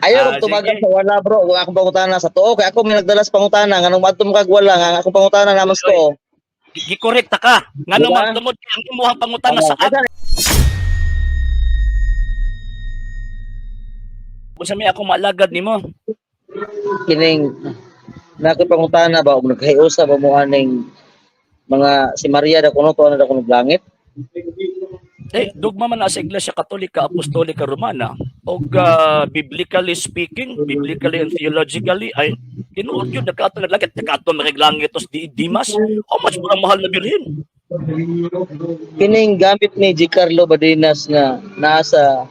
Ayaw kong tumagan Sige. sa wala bro, kung akong pangutana sa tuo, kaya ako may nagdalas pangutana, nga nung madtom kag wala, nga akong pangutana naman sa tuo. Gikorek ta ka. Nga Diba? naman, tungod kay ang imuhang pangutana sa Asa, Kung sa may ako maalagad ni mo. kining, na akong pangutana ba, kung nagkahiusa ba mo aning mga si Maria da kuno to na da kuno langit. Dugma man na sa Iglesia Katolika, Apostolika, Romana. O biblically speaking, biblically and theologically, ay tinuod yun, nagkaato na langit, nagkaato na langit, tos di Dimas, how much mo ang mahal na birhin? Kining gamit ni Giancarlo Badinas nga nasa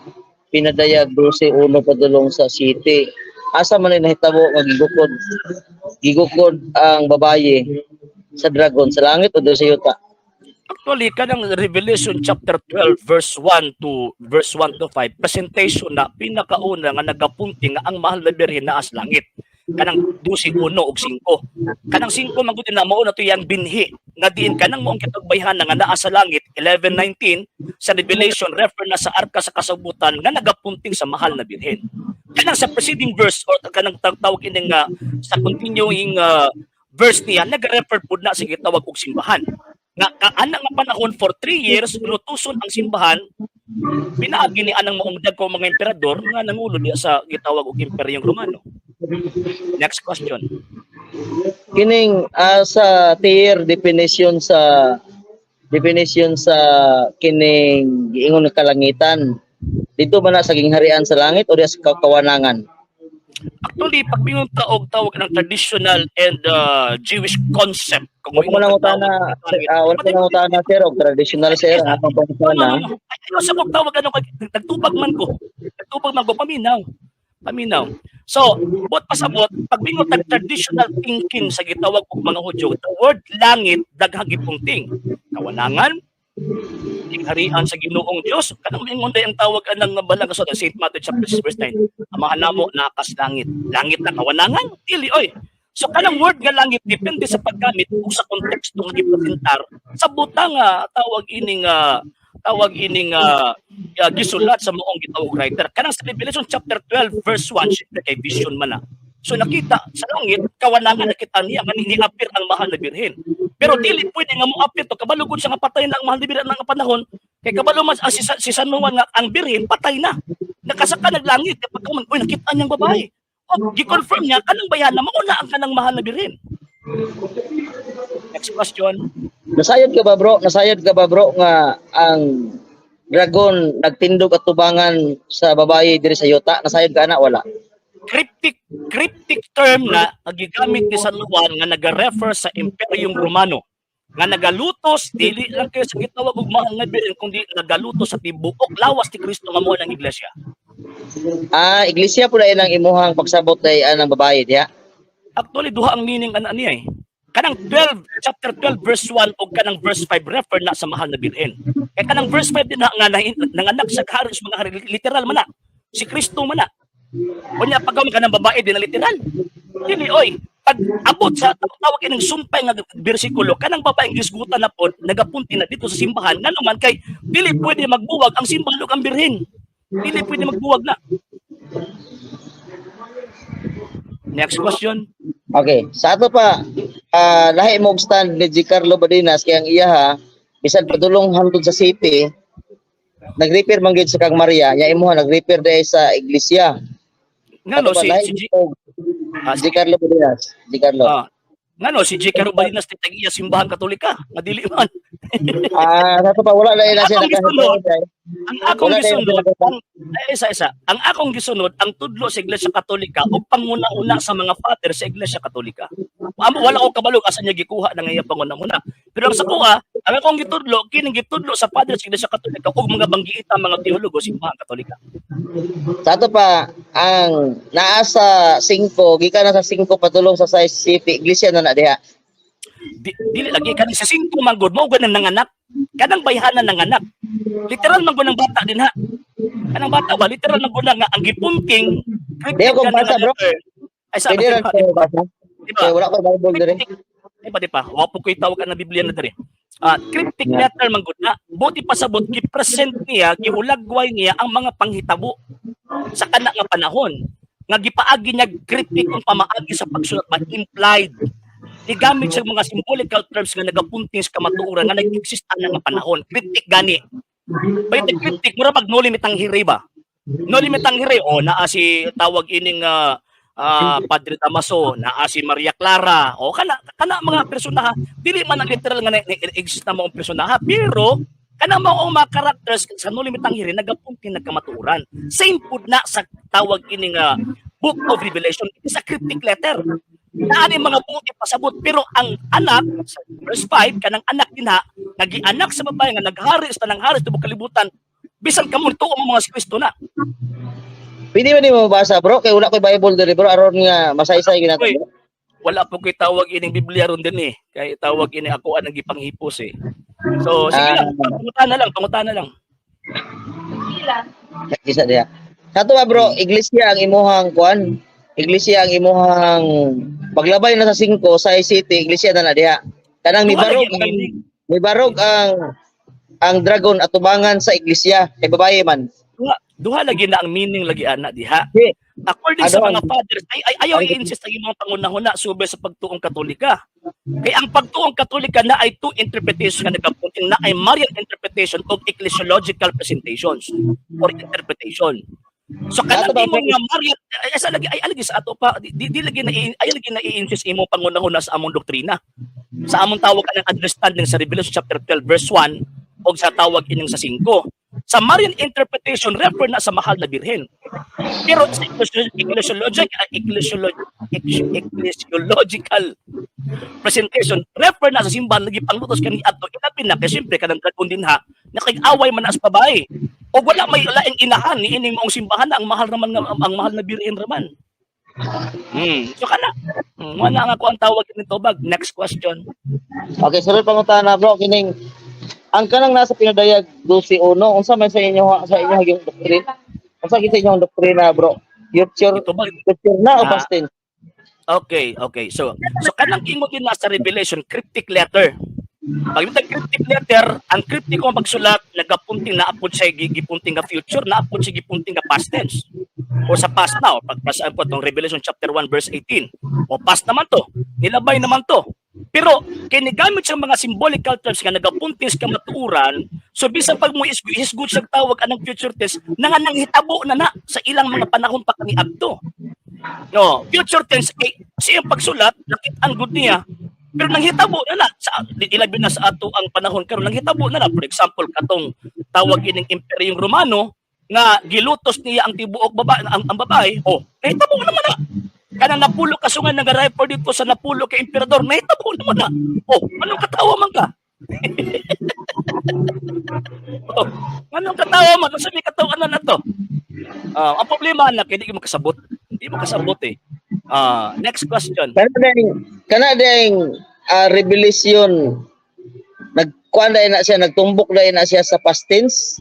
pinadayag 12-1 padulong sa city. Asa man nahitabo nga gigukod ang babaye sa dragon sa langit o sa yuta. Actually, kanang Revelation chapter 12 verse 1 to 5, presentation na pinakauna nga nagapunti nga ang mahal na birhen naa sa langit. Kanang 12:1 ug 5. Kanang 5 man gud na mao na to yang binhi nga diin kanang moong kitagbayhan nga naa sa langit 11:19 sa Revelation refer na sa arka sa kasabutan nga nagapunting sa mahal na birhen. Kanang sa preceding verse or kanang tawag ini nga sa continuing verse niya nag-refer pud na sa gitawag og simbahan. Nga kaana nga panahon for 3 years lutuson ang simbahan pinaagi ni anang maong dagko mga emperador nga nangulo diya sa gitawag og Imperyong Romano. Next question. Kining sa tier definition sa kining giingon nga kalangitan. Dito ba na sa gingharian sa langit o diya sa kawanangan? Actually, pag binuntaog tawag ng traditional and Jewish concept, kung Wala ko nang utana, wala ko nang utana sir, o traditional sir, akong pangutana. Ay, sa tawag ano, nagtubag man ko, paminaw. So, bot pasabot, pag bingon tag traditional thinking sa gitawag og mga Hudyo, the word langit daghang gipungting. Kawanangan, harian sa Ginoong Dios kanang ingon day ang tawag anang balang sa St. Matthew chapter 6 verse 9 amahan namo nakas langit na kawanangan dili oy so kanang word nga langit depende sa paggamit ug sa konteksto nga gipresentar sa butang tawag ining gisulat sa moong gitawag writer kanang sa Revelation chapter 12 verse 1 syempre kay vision man na. So nakita sa langit, kawanangan nakita niya nga ni-appear ang mahal na birhen. Pero dili pwede nga mo appear to kabalugod siya nga patay na ang mahal na birhen nga panahon kay kabalo mas si San Juan nga ang birhen patay na. Nakasaka naglangit kapag man oy nakita niyang babae. O gi-confirm niya kanang bayana mao na ang kanang mahal na birhen. Next question. Nasayod ka ba bro nga ang dragon nagtindog at tubangan sa babae diri sa yuta? Nasayod ka na wala? Cryptic term na nagigamit ni San Juan nga naga-refer sa Imperyong Romano nga nagalutos dili lang kayo sa gitawag og mahal nga birhen kundi nagalutos sa tibuok lawas ti Kristo nga mao ng iglesia. Iglesia pud ay nang imuhang pagsabot ay anang babae diha. Actually duha ang meaning ana niya eh. Kanang chapter 12 verse 1 o kanang verse 5 refer na sa mahal na birhen. Kay kanang verse 5 din na nga nanganak sa haros mga hari literal man na. Si Kristo man na. Kunya pag ka ng babae din na literal. Dili oy, pag abot sa tawag ining sumpay nga bersikulo kanang babaeng gisgutan na pod nagapunti na dito sa simbahan nanuman kay dili pwede magbuwag ang simbahan ug ang birhen. Dili pwede magbuwag na. Next question. Okay, sa ato pa lahi mo stand ni Giancarlo Badinas kay ang iya bisan padulong hangtod sa city nag-repair man gyud sa kang Maria, nya imuha nag-repair dai sa iglesia. Ngano si Giancarlo Badinas, Ngano si Giancarlo Badinas titag iya simbahan Katolika, madili man. Sa pa wala na ila siya ang akong gisunod, ang akong gisunod ang tudlo sa Iglesia Katolika ug panguna-una sa mga father sa Iglesia Katolika. Wala ko kabalo asa niya gikuha na nga panguna-una. Pero ang sa kuha, ang akong gitudlo kining gitudlo sa father sa Iglesia Katolika ug mga banggiita mga teologo sa simbahan Katolika. Sa ato pa ang naa sa 5 gikan na sa 5 patulong sa size city iglesia na diha. Dili lagi kanang sa 5 man gud mao ganang nanganak. Kanang bayhanan nanganak. Literal man gud ang bata din ha. Kanang bata ba literal man gud nga ang gipunting. Di ko basa bro. Ay sa Pwede rin ko basa. Diba? Wala ko Bible dire. Di ba? Wa po ko'y tawag na Biblia na dire. Cryptic letter man gud na. Buti pasabot gi-present niya, giulagway niya ang mga panghitabo sa kana nga panahon. nga gipaagi niya kritikong pamaagi sa pagsulat ba implied igamit sa mga symbolical terms nga nagapunting sa kamatuoran nga nag-exist na nga panahon. Kritik gani. But the kritik mura pag no limit ang hiri ba? No limit ang hiri o naa si tawag ining Padre Damaso, naa si Maria Clara o kana mga personaha dili man ang literal nga exist na mga personaha pero kana mga characters sa no limit ang hiri nagapunting nagkamatuoran. Same pud na sa tawag ining Book of Revelation, it is a cryptic letter. Naani mga buot ipasabot pero ang anak sa verse 5 kanang anak dinha nagianak sa babae nga naghari sa tanang hari tubok kalibutan bisan kamo tuo mga si Kristo na. Pwede ba ni mo mabasa bro? Kay wala ko'y Bible diri bro aron nga masaysay ginato. Uy, wala po ko'y tawag ining Biblia ron din kay tawag ini ako ang gipanghipos So sige lang, pangutan na lang. Isa diha. Kato ba bro, iglesia ang imuhang kuan? Iglesia ang imuhang paglabay na sa 5 sa city, iglesia na diha. Kanang may barog ang dragon at tubangan sa iglesia kay babae man. Duha lagi na ang meaning lagi ana diha. According sa mga fathers, ayaw i-insist ang mga pangunahuna subay sa pagtuong Katolika. Kaya ang pagtuong Katolika na ay two interpretations nga nagkapunting na ay Marian interpretation of ecclesiological presentations or interpretation. So kanang imong nga Marian ay lagi sa ato pa di lagi na i-insist imong pangunahuna sa among doktrina. Sa among tawag kanang understanding sa Revelation chapter 12 verse 1 o sa tawag ining sa 5. Sa Marian interpretation, refer na sa mahal na birhen. Pero sa ecclesiological presentation, refer na sa simbahan lagi panglutos kani adto ilapin na kay siyempre kanang dragon din ha nakig-away man as babae. O wala may laing inahan ni ining maong simbahan na ang mahal naman ang mahal na birhen raman. So kana. Wala nga ko ang tawag nito bag. Next question. Okay, sunod pangutana bro kining ang kanang nasa pinadayag 12:1 unsa man sa inyo yung doktrina? Unsa kita inyong doktrina bro? Future na o past tense? Okay. So kanang imo din nasa Revelation cryptic letter. Pag yung cryptic letter, ang cryptic kong pagsulat nagapunting na apod sa gipunting nga future, na apod sa gipunting nga past tense. O sa past now, pagpasaan po itong Revelation chapter 1 verse 18. O past naman to, nilabay naman to. Pero kinigamit sa mga symbolical terms nga nagapunting sa kamatuuran, so bisan pag mo isgud sa tawag anang future tense, nga nanghitabo na sa ilang mga panahon pa kani adto. No, future tense siyang pagsulat nakit-an good niya. Pero nanghitabo na sa ilabi na sa ato ang panahon karon nanghitabo na for example katong tawag ining Imperyong Romano nga gilutos niya ang tibuok ang babae nahitabo naman na kanang Napulo kasungan nag-refer dito sa Napulo kay emperador nahitabo naman na anong katawa man ka anong katawa man kung sabi katawanan na to ang problema na hindi mo kasabot next question. Kanadeng revelation nagkuan na siya nagtumbok na siya sa past tense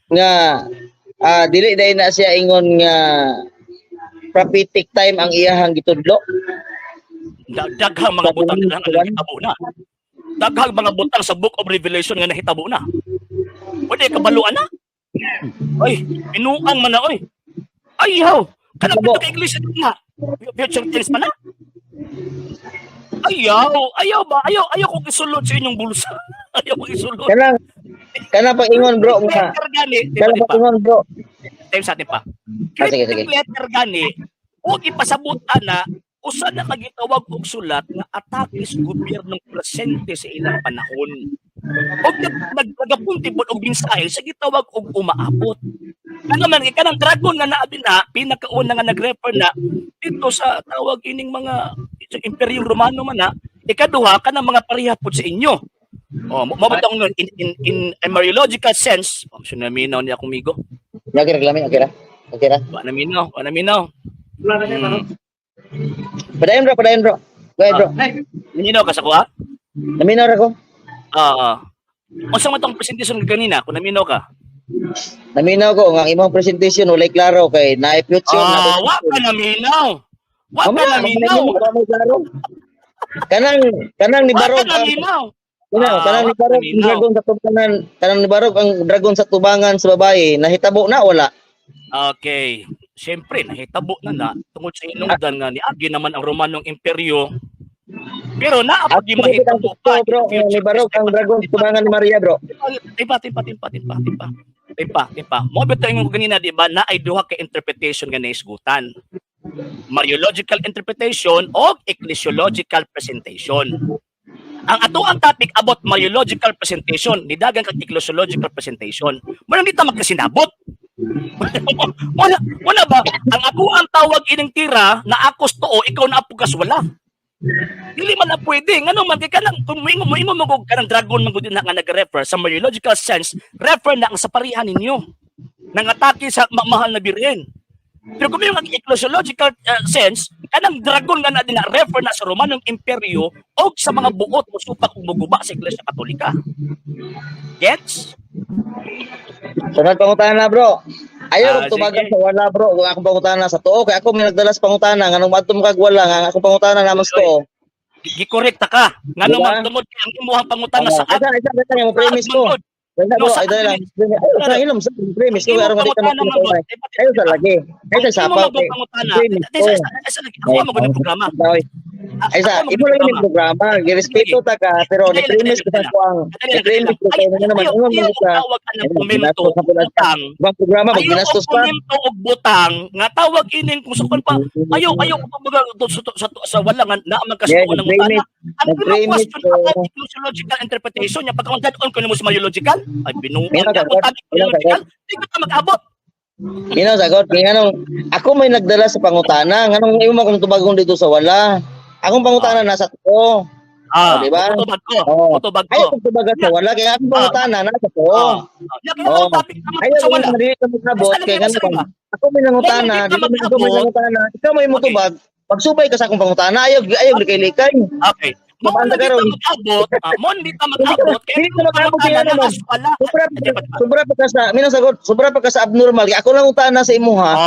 nga dili na siya ingon nga prophetic time ang iyahang gitudlo. Daghang mga butang nga nahitabo na. Daghang mga butang sa Book of Revelation nga nahitabo na. Pwede kabaluan na. Oy, binuang man na oy. Ayaw. Kanang pito kay iglesia na. Future tense pa na. Ayaw ba? Ayaw kong isulod sa inyong bulsa. Ayaw kong isulod. Kanang pag-ingon bro nga. Kanang pag-ingon bro. Time sa atin pa. Sige. Letter gani, huwag ipasabutan na usa na kagitawag og sulat nga atake sa gobyernong presente sa ilang panahon. Og nagapunti pod og mensahe sa gitawag og umaabot. Ano man kanang dragon nga naabi na pinakauna nga nagrefer na dito sa tawag ining mga Imperyong Romano man na ikaduha kanang mga pareha pod sa inyo. Mabutang in a Mariological sense, sinaminaw niya akong migo. Okay ra. Wala minaw. Padayon bro. Go ahead bro. Naminaw ka sa kuha? Naminaw ra ko. Unsa man tong presentation kanina kung naminaw ka? Naminaw ko nga imong presentation walay klaro kay naay future na. Wa ka naminaw. Kanang ni Barog. Kanang ni Barog ang dragon sa tubangan, kanang ni Barog ang dragon sa tubangan sa babae, nahitabo na wala. Okay. siyempre nahitabo na tungod sa hinungdan nga ni agi naman ang Romanong Imperyo. Pero naapod di mahitabo pa bro, ni Barog ang dragon tubangan ni Maria, bro. Timpa. Mo bitaw yung ganina di ba na ay duha ka interpretation nga naisgutan. Mariological interpretation o ecclesiological presentation. Ang ato ang topic about Mariological presentation, nidagan kag ecclesiological presentation. Wala dito magkasinabot. wala ba? Ang ako ang tawag ining tira na akos too, ikaw na apugas wala. Dili man na pwede. Ngano man kay kanang kung moingon mo ka ng dragon man gud na nga nag-refer sa Mariological sense, refer na ang sa parihan ninyo. Nangatake sa mahal na birhen. Pero kung yung ecclesiological sense, kanang dragon nga na refer na sa Romanong Imperyo o sa mga buot mo supak ug muguba sa Iglesia Katolika. Gets? Sunod pangutana, bro. Ayaw kog tubagan sige. sa wala, bro. Kung akong pangutana sa tuo, kay ako may nagdalas pangutana nganong madtum kag wala nga akong pangutana naman sa tuo. Gikorrekta ka. Ngano Diba? man tungod kay ang imuhang pangutana sa Isa yung premise ko. Wala, bro, ay dahil lang. Ay, sa ilom sa premise ko, aron nga ayo sa lagi. Ay sa sapaw. Premise ko. Ako mo ng programa. Ay sa, imo lang yung programa. Girespeto ta ka, pero ni premise ko sa kuang. Ni premise ko kayo naman. Unang mga sa tawag ka ng komento og butang. Ibang programa, pag ginastos pa. Komento og butang nga tawag ining kung sukon pa. Ayaw sa wala nga na magkasuko ng mutana. Ang premise question about ecclesiological interpretation nya pagka on ko nimo sa Mariological ay binuang ako tabi Mariological di ka mag-abot. Minaw sagot, nganong ako may nagdala sa pangutana, nganong imo kung tubagon dito sa wala. Akong pangutana nasa tuo. Diba? Kutubag Ayaw ko. kung tubagan sa wala, kaya akong pangutana nasa tuo. Ayaw kung madali ka magkabot, kaya ganun. Ako may nangutana, dito ako may nangutana, ikaw may mutubag, pagsubay ka sa akong pangutana, ayaw likay-likay. Okay. Mo hindi ka mag-abot, kaya Hindi ka mag-abot kaya naman. Sobra pa ka sa, minang sagot, sobra pa ka sa abnormal. Kaya ako lang utana sa imuha.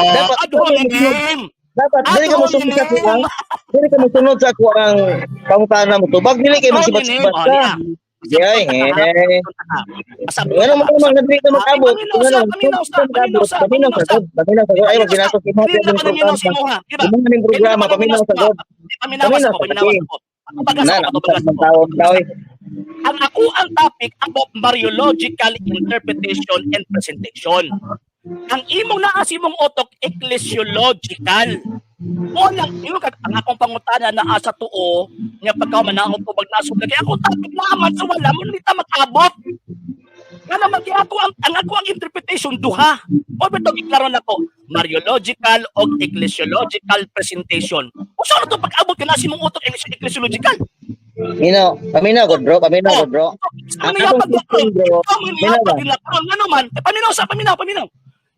Dapat, dili ka mo sunod sa kuwang. Dili ka mo sunod sa kuwang pangutana mo to. Bag dili kayo magsibat-sibat ka. Yay, ano mo naman na dili ka mag-abot. Paminaw sagot. Ay, mag-ginastos imuha. Imuha ng programa, paminaw sagot. Ang ako ang topic about Mariological interpretation and presentation. Ang imong naas imong otok ecclesiological. Mo lang imo kag ang akong pangutana na asa tuo nya pagka manahon ko bagnasod kay ako topic naman sa wala mo nita mag-abot. Nga naman kaya ako ang interpretation duha. O beto giklaro nako Mariological o ecclesiological presentation. Usa na to pag-abot kana si mong otok ecclesiological. Paminaw god bro. Ang akong question bro. Paminaw.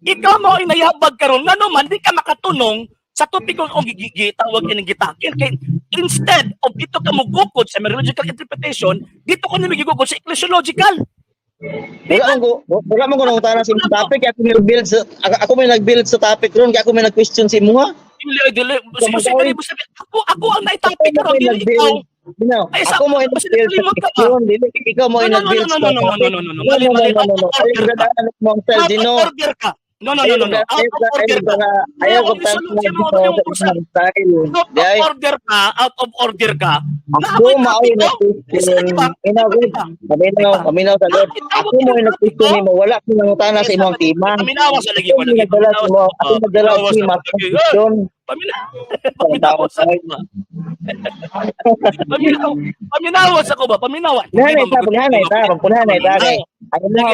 Ikaw mo ay nayabag karon ngano man di ka makatunong sa topiko kung gitawag ining gitakin kay instead of dito ka mogukod sa Mariological interpretation dito ko nimo gigukod sa ecclesiological. Wala mo ko nang utana sa imong topic, ako may nag-build sa topic ron, kaya ako may nag-question sa imuha. Ako ang naitopic karon dili ikaw. Ako mo nag-build sa question, dili ikaw mo nag-build sa topic. No. No. Out of order ka. Ako maoy na question. Paminaw sagot. Ako mo nag-question mo, wala ko nang utana sa imong tema. Paminaw sa lagi ko. Ako nagdala sa tema. Paminawas ako ba? Paminawan. Paghanay ta. Ayaw mo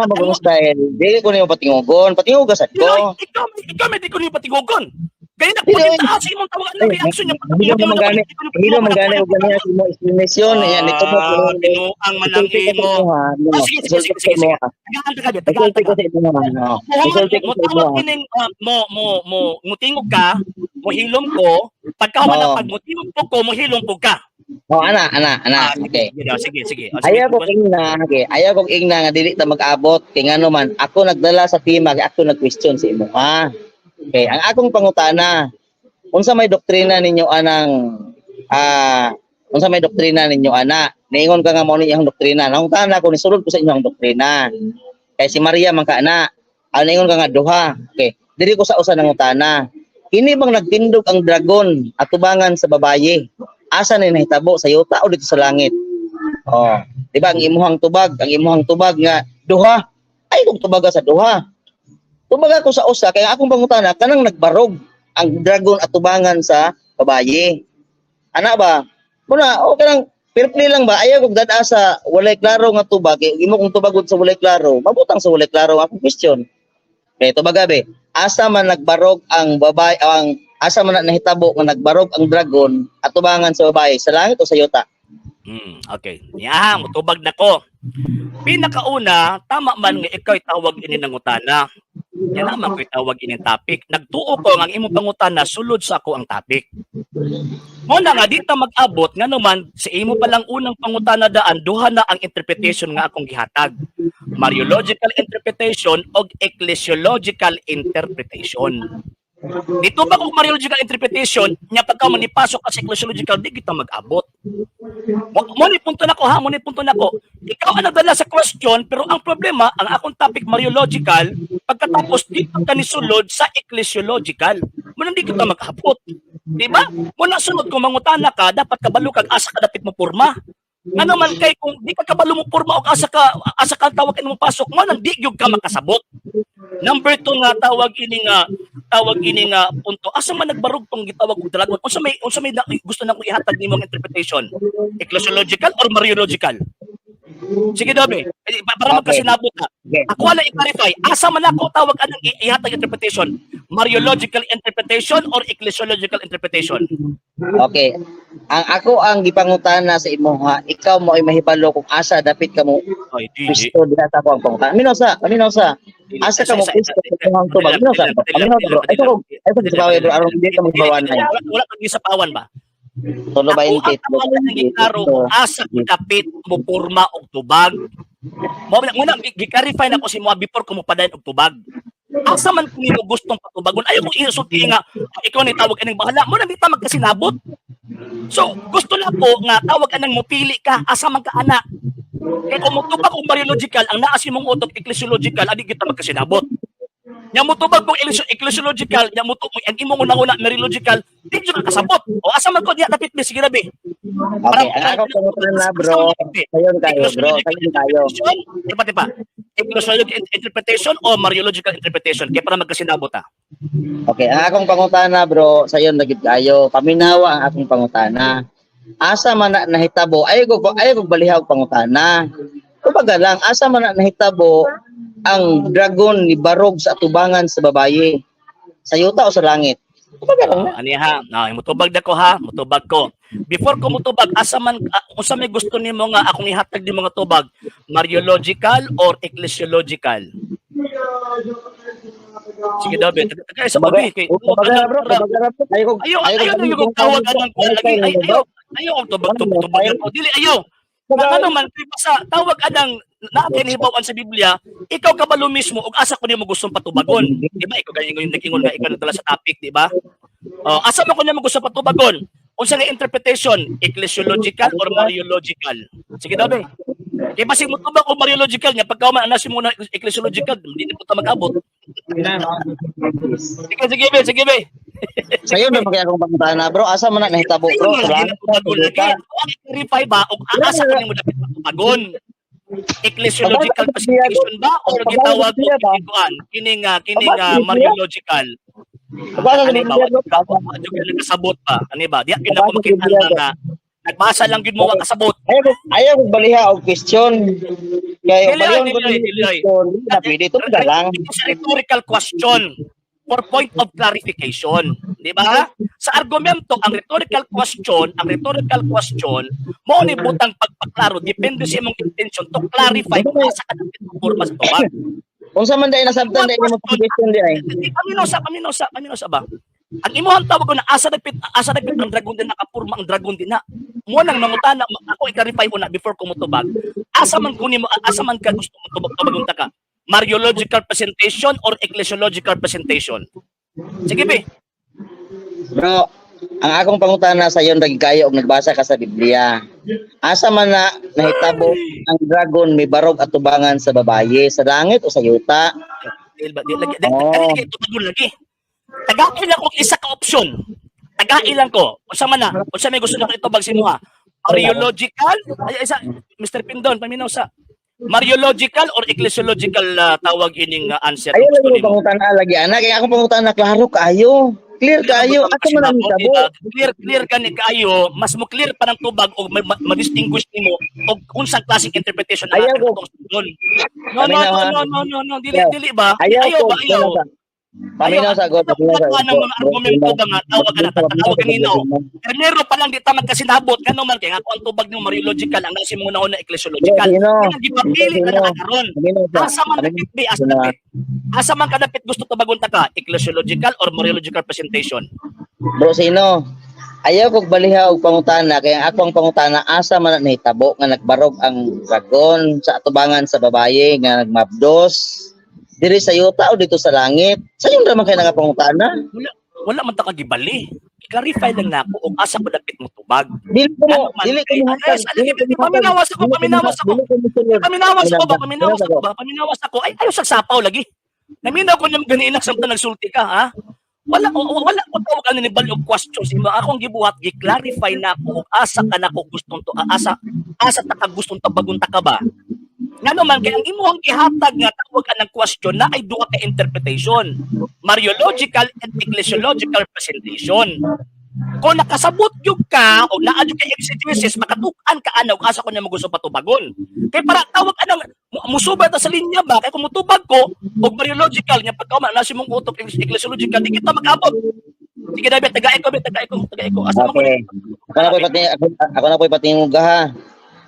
magong style. Dili ko niyo patingugon sad ko. Ikaw may di ko niyo patingugon. Kaya nagpunta sa imong tawagan ng reaction niya. Hindi mo mangani og ganiya sa imong explanation. Yan, ito mo. Ang manangin mo. Sige. Tagahanda ka. Mutingog ka, muhilom ko, pagka wala pagmutingog ko, muhilom ko ka. Ana. Okay. Sige. Ayaw kong ingna nga dili ta mag-abot kay ngano man ako nagdala sa tema kay ako nag-question sa imo. Okay, ang akong pangutana, unsa may doktrina ninyo ana? Niingon ka nga mo ninyong doktrina. Nangutana ko ni sulod ko sa inyong doktrina. Kay si Maria man ka ana. Niingon ka nga duha. Okay. diri ko sa usa nangutana. Kini bang nagtindog ang dragon at tubangan sa babaye? Asa na nahitabo sa yuta o dito sa langit? Oh, di ba ang imuhang tubag nga duha. Ay kung tubaga sa duha. Tubaga ko sa usa kaya akong pangutana kanang nagbarog ang dragon at tubangan sa babaye. Ana ba? Muna o kanang fair-play lang ba? Ayaw kog dada sa walay klaro nga tubag. Imo kung tubagod sa walay klaro, mabutang sa walay klaro ang question. Kaya tubaga be, asa man nagbarog ang babae, asa man nahitabo nga nagbarog ang dragon at tubangan sa babae, sa langit o sa yuta? Okay. Mutubag na ko. Pinakauna, tama man nga ikaw tawag ini nangutana. Yan naman ko'y tawag ini topic. Nagtuo ko nga ang imong pangutana sulod sa ako ang topic. Muna nga dito mag-abot nga naman sa imo palang unang pangutana daan duha na ang interpretation nga akong gihatag. Mariological interpretation o ecclesiological interpretation. Dito ba kung mariological interpretation, nya pagka manipasok ka sa ecclesiological, di kita mag-abot. Muni punto na ko ha, muni punto na ko. Ikaw ang nagdala sa question, pero ang problema, ang akong topic mariological, pagkatapos dito ka nisulod sa ecclesiological. Muna di kita mag-abot. Diba? Muna sunod kung mangutana ka, dapat kabalo kag asa ka dapit mo purma. Nga naman kay kung di ka kabalo mo purma o asa ka tawag mo pasok mo, nang di gyud ka makasabot. Number 2 nga tawag ini nga punto. Asa man nagbarog tong gitawag og dragon? Unsa may gusto na ko ihatag nimo nga interpretation? Ecclesiological or mariological? Sige Dobe, para magkasinabot ka. Ako wala i-clarify. Asa man ako tawag anang ihatag interpretation? Mariological interpretation or ecclesiological interpretation? Okay. Ang gipangutana sa imo ha, ikaw mo ay mahibalo kung asa dapit ka mo. Ay, Gusto diha sa akong pangutana. Paminaw sa. Asa ka mo gusto sa imong tubag? Paminaw bro. Ito sa bawi bro, aron di ka magbawan na. Wala kang gisapawan ba? Tolo ba Ako ang klaro kung asa ko dapit mo porma og tubag. Muna gi-clarify na ko si mo before ko mo padayon og tubag. Asa man kung nimo gustong patubagon, ayaw kong isulti nga ikaw ni tawag anang bahala mo na di ta magkasinabot. So gusto na po nga tawag anang mopili ka asa man ka ana. Kaya kung mutubag og mariological ang naa si mong utok ecclesiological adi kita magkasinabot. Nya mutubag kung ecclesiological, nya mutubag ang imong una mariological, di jud kasabot. O asa man ko diha dapit mi sige rabi. Okay, ang ako pangutana bro. Sayon kayo bro, sayon kayo. Tipa. Ecclesiological interpretation o mariological interpretation kaya para magkasinabot ta. Okay, ang akong pangutana bro, sayon lagid kayo. Paminawa ang akong pangutana. Asa man na nahitabo, ayaw ko balihaw pangutana. Kumbaga lang, asa man na nahitabo ang dragon ni barog sa atubangan sa babaye? Sa yuta o sa langit? Kumbaga lang. Ani ha, mutubag na ko ha, mutubag ko. Before ko mutubag, asa man, unsa may gusto nimo nga akong ihatag ni mga tubag, mariological or ecclesiological? Sige daw, tagay sa babi kay ayaw yung tawag anang ko lagi ayaw ang tubag ko dili ayaw. Ano man sa tawag anang nakakinibawan sa Biblia, ikaw kabalo mismo ug asa ko nimo gustong patubagon, di ba? Ikaw galing yung nagingon nga ikaw nagdala sa topic, di ba? Asa man ko nimo gusto patubagon? Unsa nga interpretation, ecclesiological or mariological? Sige daw be. Kaya basig mo tubag o mariological niya, pagka man anasi mo na ecclesiological, hindi na po ta mag-abot. Sige be. Sayo na kaya akong pangutana bro, asa man na nahitabo bro? Clarify ba o asa ko nimo dapat patubagon? Ecclesiological presentation ba o gitawag og kining mariological? Kasabot pa, ani ba? Di na ko makita nga nagbasa lang gid mo nga kasabot. Ayaw ko baliha og question. Kay baliha ko question, pwede to lang. It's a rhetorical question for point of clarification, di ba? Sa argumento, ang rhetorical question mo ni butang pagpaklaro depende sa imong intention to clarify kung asa ka dapat porma sa tubag. Kung sa man dahil nasabtan dahil mo question di ay. Paminaw sa ba? Ang imuhang tawag ko na asa dapit ang dragon din nakapurma ang dragon din na. Mo nang nangutana ako i-clarify una before ko mutubag. Asa man ka gusto mo tubag ka? Mariological presentation or ecclesiological presentation? Sige be. Bro, ang akong pangutana sa iyo nagkayo og nagbasa ka sa Biblia. Asa man na nahitabo ang dragon may barog at tubangan sa babaye, sa langit o sa yuta? Oh. lagi tubagon lagi. Tagailan ko isa ka opsyon. Tagailan ko. Unsa man na? Unsa may gusto na ko itubag sinuha? Mariological? Ay, isa, Mr. Pindon, paminaw sa Mariological or ecclesiological tawag ining answer? Ayaw Gusto lang nimo? pangutana lagi ana kay ako pangutana klaro kayo. Clear kayo. Ato man ang tabo. Clear gani kayo, mas mo clear pa ng tubag o ma-distinguish nimo og unsang klaseng interpretation ang Ayaw ko. doon. No, dili ba? Ayaw ko. Ayaw. Paminaw sa god. Ano mga argumento ba nga tawag na tatawag kanino? Primero pa lang di ta magkasinabot kano man kay nga ako ang tubag ng Mariological ang nasi mo na ecclesiological. Kaya gipapili ka na karon. Asa man dapit bi as dapit. Asa man kadapit gusto tubagon ta ka ecclesiological or Mariological presentation? Bro sino? Ayaw kog baliha og pangutana kay ang akong pangutana asa man nahitabo nga nagbarog ang dragon sa atubangan sa babaye nga nagmabdos diri sa yuta o dito sa langit. Sayon ra man kay nagapangutana? Wala man ta kagibali. I-clarify lang nako og asa ko dapit mo tubag. Dili ko Paminawas ako. Ay, ayaw sa sapaw lagi. Naminaw ko niyang ganiinak samtang nagsulti ka, ha? Wala ko tawag ano ni balog questions. Akong gibuhat, gi-clarify na ko asa ka na ko gustong to, asa ta ka gustong tabagunta ka ba? Nga naman, kaya ang imuhang ihatag nga tawag ka ng question na ay duha ka interpretation. Mariological and ecclesiological presentation. Kung nakasabot yung ka o naadyo ka exegesis, makatukan ka anaw asa ko niya magusto patubagon. Kaya para tawag anong musubay ta sa linya ba? Kaya kung mutubag ko o mariological niya pagka nasi mong utok ecclesiological, di kita mag-abot. Sige David, tagay ko. Asa mo Ako na po'y patingog ha.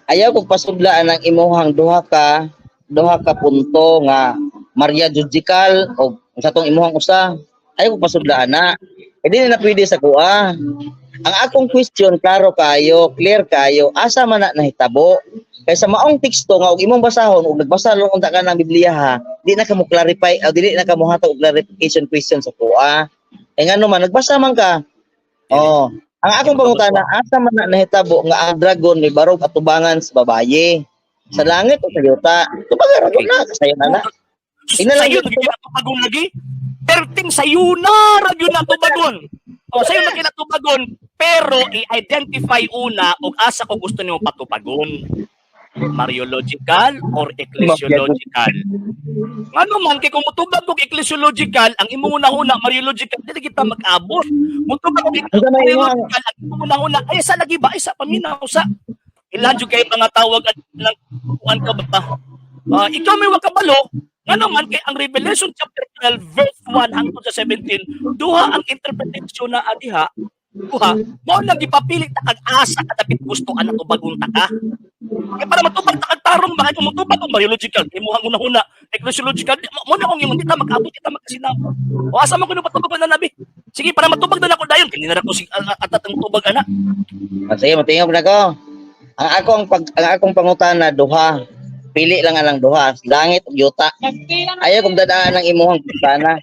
Ayaw kog pasudlaan ang imuhang duha ka punto nga Mariological o sa tong imuhang usa. Ayaw kog pasudlaan na. Hindi na pwede sa kuha. Ang akong question klaro kayo, clear kayo, asa man na nahitabo. Kay sa maong teksto nga og imong basahon ug nagbasa lang unta ka ng Biblia ha, di na ka mo clarify o dili na ka mo hatag og clarification question sa kuha. Eh ngano man nagbasa man ka. Oh, ang akong pangutana asa man na nahitabo nga ang dragon ni barog atubangan sa babaye. Sa langit o sa yuta. Tubaga ra na kasayo na. Sayo nagkakatubagon lagi. Perting sayo na ragyo na tubagon. O sayo na kinatubagon pero i-identify una og asa ko gusto nimo patubagon. Mariological or ecclesiological. Ano man kay kung mutubag og ecclesiological, ang imong una Mariological dili kita mag-abot. Mutubag og ecclesiological, ang imong una ay sa lagi ba ay sa paminaw sa ilan jud kay mga tawag ng kuan ka ba? Ikaw may wakabalo. Ano man kay ang Revelation chapter 12 verse 1 hangtod sa 17, duha ang interpretation na adiha. Duha, mo nang gipapili ta kag asa kadapit gusto ka na tubagon ta ka. Kaya para matubag ta kag tarong bakit kung matubag ang Mariological, imuhang una ecclesiological, mo na kung imong kita mag-abot kita magkasinabo. O asa man kuno patubagon na nabi. Sige para matubag na ako dayon kini na ko si atatang tubag ana. Sige, matingog na ko. Ang akong pangutana duha. Pili lang ang duha, langit ug yuta. Ayaw kog dadaan ng imuhang pangutana.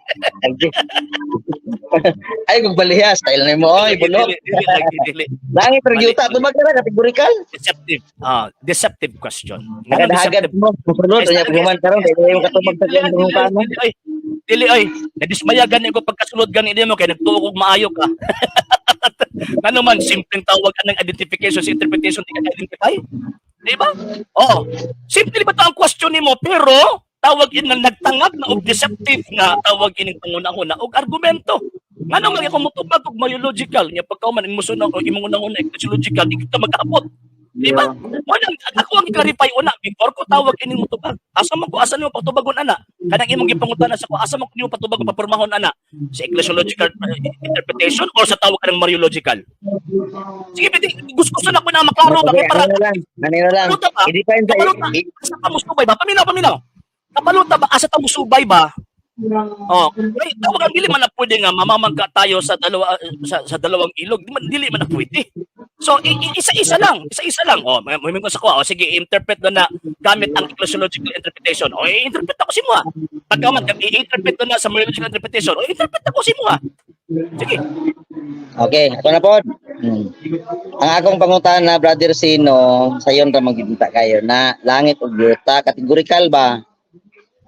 Ayaw kog baliha style nimo oy bulok. Dili. Langit ug yuta tubag na kategorikal. Deceptive question. Hagad mo sulod nya paghuman karon dili mo katubag sa pangutana. Dili oy, nadismaya gani ko pagkasulod gani mo kay nagtuo kog maayo ka. Ano man simpleng tawag anang identification sa interpretation di ka identify? Di ba? Oh, simple ba 'to ang question nimo pero tawag in nagtangag na og deceptive nga tawag ining panguna-una og argumento. Ngano man kung mutubag og Mariological nya pagkauman ang musunog og imong una-una ecclesiological di kita mag-abot. Di ba? Mo nang ako ang clarify una before ko tawag ining mutubag. Asa man ko asa nimo patubagon ana? Kanang imong gipangutana sa ko asa man ko nimo patubagon papormahon ana? Sa ecclesiological interpretation or sa tawag kanang Mariological? Sige, gusto na ko na maklaro ba kay para Kanina lang. I-define sa tamusubay ba? Paminaw. Kapaluta ba asa tamusubay ba? Oh, may tawag ang dili man na pwede nga mamamangka tayo sa dalawang ilog. Dili man na pwede. So isa-isa lang. Oh, may ko sa ko. Oh, sige, interpret na gamit ang ecclesiological interpretation. Oh, i-interpret ako si mo. Pagka man i-interpret na sa Mariological interpretation, oh, interpret ako si mo. Sige. Okay, ako na po. Ang akong pangutana brother Sino, sayon ra magkita kayo na langit ug yuta kategorikal ba?